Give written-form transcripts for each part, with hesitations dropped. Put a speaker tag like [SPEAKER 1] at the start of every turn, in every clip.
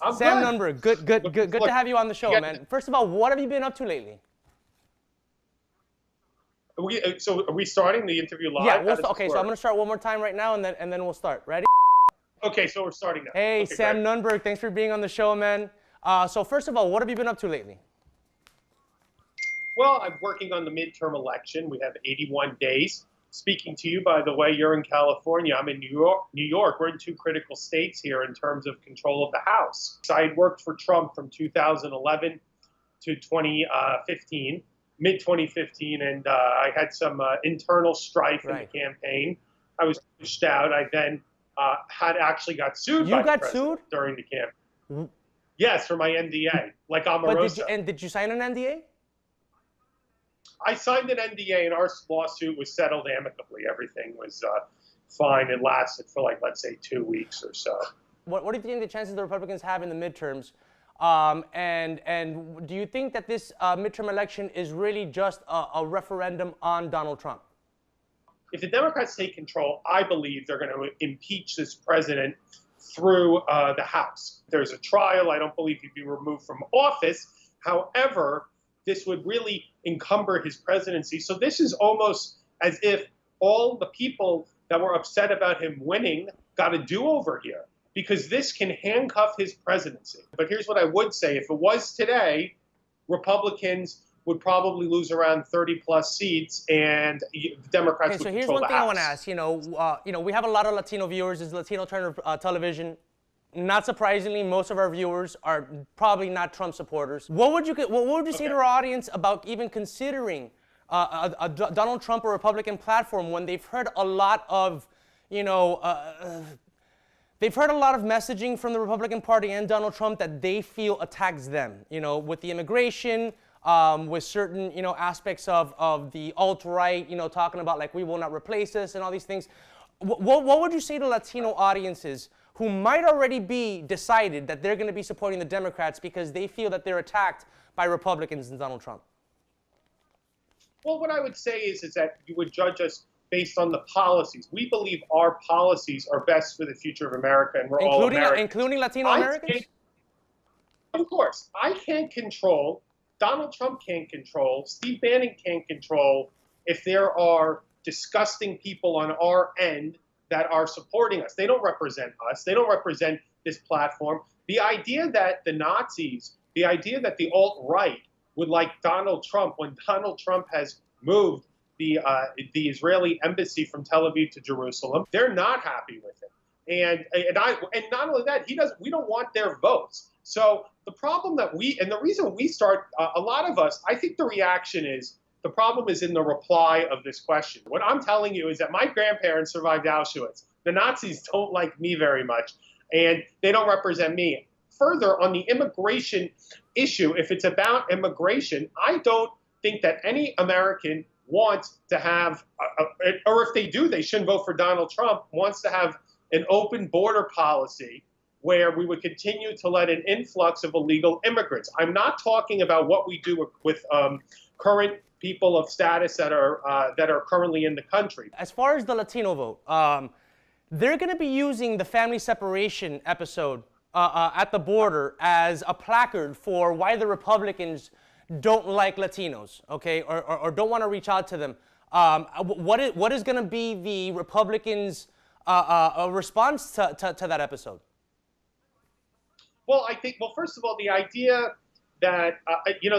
[SPEAKER 1] I'm
[SPEAKER 2] Sam
[SPEAKER 1] good.
[SPEAKER 2] Nunberg, good
[SPEAKER 1] Look,
[SPEAKER 2] to have you on the show, man. First of all, what have you been up to lately?
[SPEAKER 1] So are we starting the interview live?
[SPEAKER 2] Yeah, okay, so I'm gonna start one more time right now, and then we'll start. Ready?
[SPEAKER 1] Okay, so we're starting now.
[SPEAKER 2] Hey,
[SPEAKER 1] okay,
[SPEAKER 2] Sam Nunberg, thanks for being on the show, man. So first of all, what have you been up to lately?
[SPEAKER 1] Well, I'm working on the midterm election. We have 81 days. Speaking to you, by the way, you're in California. I'm in New York. We're in two critical states here in terms of control of the House. So I had worked for Trump from 2011 to 2015, mid-2015, and I had some internal strife in the campaign. I was pushed out. I then had actually got sued by the president during the campaign. Yes, for my NDA, like Omarosa.
[SPEAKER 2] Did you sign an NDA?
[SPEAKER 1] I signed an NDA, and our lawsuit was settled amicably. Everything was fine. It lasted for, like, let's say 2 weeks or so.
[SPEAKER 2] What do you think the chances the Republicans have in the midterms? And do you think that this midterm election is really just a referendum on Donald Trump?
[SPEAKER 1] If the Democrats take control, I believe they're going to impeach this president through the House. There's a trial. I don't believe he'd be removed from office. However, this would really encumber his presidency. So this is almost as if all the people that were upset about him winning got a do-over here, because this can handcuff his presidency. But here's what I would say. If it was today, Republicans would probably lose around 30-plus seats, and the Democrats would control the House.
[SPEAKER 2] So here's one thing I want to ask. We have a lot of Latino viewers. It's Latino Turner television. Not surprisingly, most of our viewers are probably not Trump supporters. What would you say to our audience about even considering a Donald Trump or Republican platform when they've heard a lot of, they've heard a lot of messaging from the Republican Party and Donald Trump that they feel attacks them, with the immigration, with certain, aspects of the alt-right, talking about, like, we will not replace us and all these things. What would you say to Latino audiences who might already be decided that they're going to be supporting the Democrats because they feel that they're attacked by Republicans and Donald Trump?
[SPEAKER 1] Well, what I would say is that you would judge us based on the policies. We believe our policies are best for the future of America, and we're all Americans.
[SPEAKER 2] Including Latino Americans?
[SPEAKER 1] Of course. I can't control, Donald Trump can't control, Steve Bannon can't control if there are disgusting people on our end that are supporting us. They don't represent us. They don't represent this platform. The idea that the Nazis, the idea that the alt-right would like Donald Trump when Donald Trump has moved the Israeli embassy from Tel Aviv to Jerusalem, they're not happy with it. And not only that, we don't want their votes. So the problem that and the reason we start, a lot of us, I think the reaction is, the problem is in the reply of this question. What I'm telling you is that my grandparents survived Auschwitz. The Nazis don't like me very much, and they don't represent me. Further, on the immigration issue, if it's about immigration, I don't think that any American wants to have, or if they do, they shouldn't vote for Donald Trump, wants to have an open border policy where we would continue to let an influx of illegal immigrants. I'm not talking about what we do with current people of status that are currently in the country.
[SPEAKER 2] As far as the Latino vote, they're going to be using the family separation episode at the border as a placard for why the Republicans don't like Latinos, okay, or don't want to reach out to them. What is going to be the Republicans' response to that episode?
[SPEAKER 1] Well, I think, first of all, the idea that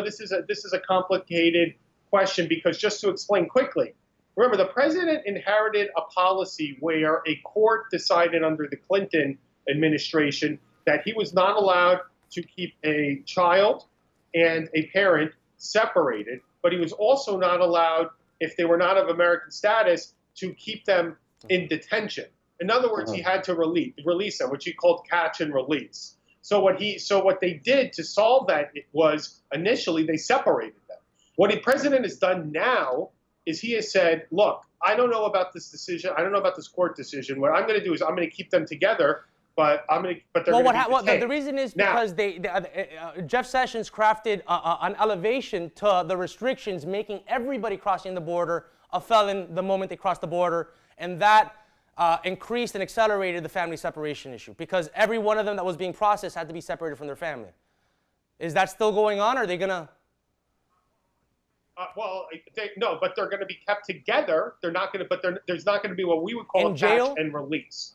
[SPEAKER 1] this is a complicated question, because just to explain quickly, remember, the president inherited a policy where a court decided under the Clinton administration that he was not allowed to keep a child and a parent separated, but he was also not allowed, if they were not of American status, to keep them in detention. In other words, he had to release them, which he called catch and release. So what they did to solve that was, initially, they separated them. What the president has done now is he has said, look, I don't know about this decision. I don't know about this court decision. What I'm going to do is I'm going to keep them together, but they're going to be detained.
[SPEAKER 2] The reason is because Jeff Sessions crafted an elevation to the restrictions, making everybody crossing the border a felon the moment they cross the border, and that increased and accelerated the family separation issue because every one of them that was being processed had to be separated from their family. Is that still going on? Or are they going to?
[SPEAKER 1] Well, no, but they're going to be kept together. They're not going to, but there's not going to be what we would call
[SPEAKER 2] in
[SPEAKER 1] a
[SPEAKER 2] jail
[SPEAKER 1] catch and release.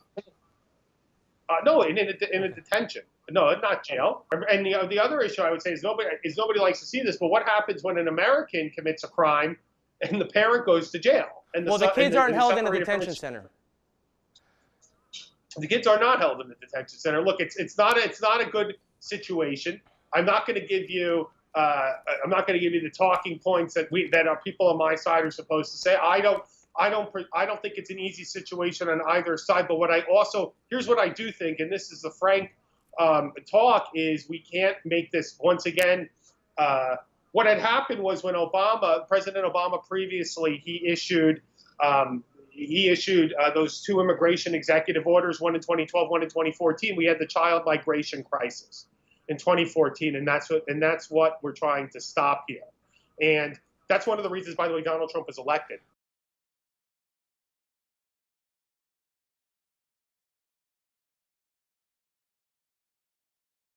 [SPEAKER 1] No, in a detention. No, not jail. And the other issue I would say is nobody likes to see this, but what happens when an American commits a crime and the parent goes to jail? And
[SPEAKER 2] the kids aren't held in a detention center.
[SPEAKER 1] The kids are not held in the detention center. Look, it's not a good situation. I'm not going to give you the talking points that our people on my side are supposed to say. I don't think it's an easy situation on either side. But here's what I do think, and this is the frank talk, is we can't make this once again. What had happened was when President Obama previously, he issued those two immigration executive orders, one in 2012, one in 2014. We had the child migration crisis in 2014, and that's what we're trying to stop here. And that's one of the reasons, by the way, Donald Trump was elected.